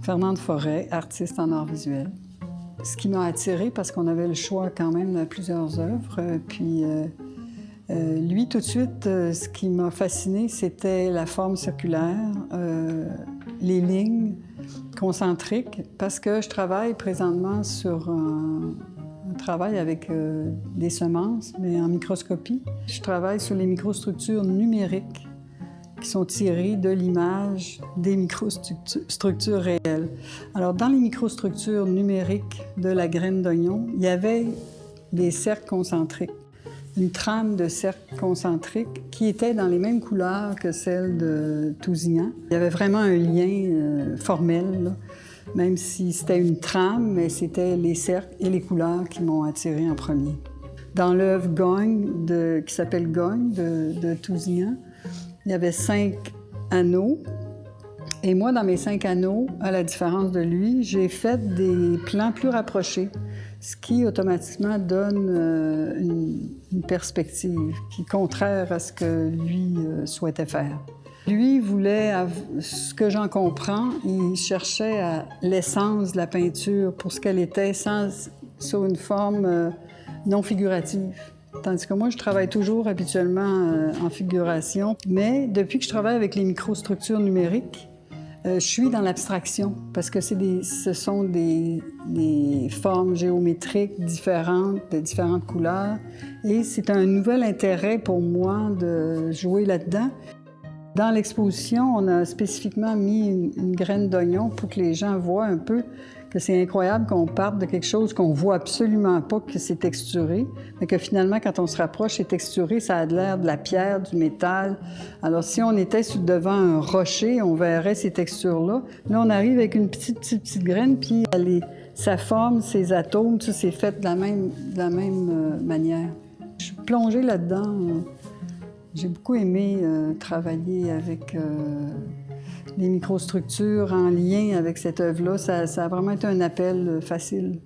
Fernande Forêt, artiste en art visuel. Ce qui m'a attirée, parce qu'on avait le choix quand même de plusieurs œuvres, lui, tout de suite, ce qui m'a fascinée, c'était la forme circulaire, les lignes concentriques, parce que je travaille présentement sur un travail avec des semences, mais en microscopie. Je travaille sur les microstructures numériques qui sont tirées de l'image des microstructures réelles. Alors, dans les microstructures numériques de la graine d'oignon, il y avait des cercles concentriques, une trame de cercles concentriques qui était dans les mêmes couleurs que celle de Tousignan. Il y avait vraiment un lien formel, là, même si c'était une trame, mais c'était les cercles et les couleurs qui m'ont attirée en premier. Dans l'œuvre Gogne, qui s'appelle Gogne, de Tousignan, il y avait 5 anneaux. Et moi, dans mes 5 anneaux, à la différence de lui, j'ai fait des plans plus rapprochés, ce qui automatiquement donne une perspective qui est contraire à ce que lui souhaitait faire. Lui voulait, ce que j'en comprends, il cherchait à l'essence de la peinture pour ce qu'elle était, sur une forme non figurative. Tandis que moi, je travaille toujours habituellement en figuration. Mais depuis que je travaille avec les microstructures numériques, je suis dans l'abstraction parce que ce sont des formes géométriques différentes, de différentes couleurs. Et c'est un nouvel intérêt pour moi de jouer là-dedans. Dans l'exposition, on a spécifiquement mis une graine d'oignon pour que les gens voient un peu que c'est incroyable qu'on parte de quelque chose qu'on voit absolument pas que c'est texturé, mais que finalement, quand on se rapproche, c'est texturé, ça a l'air de la pierre, du métal. Alors, si on était devant un rocher, on verrait ces textures-là. Là, on arrive avec une petite graine, puis sa forme, ses atomes, tout c'est fait de la même manière. Je suis plongée là-dedans. J'ai beaucoup aimé travailler avec les microstructures en lien avec cette œuvre-là. Ça a vraiment été un appel facile.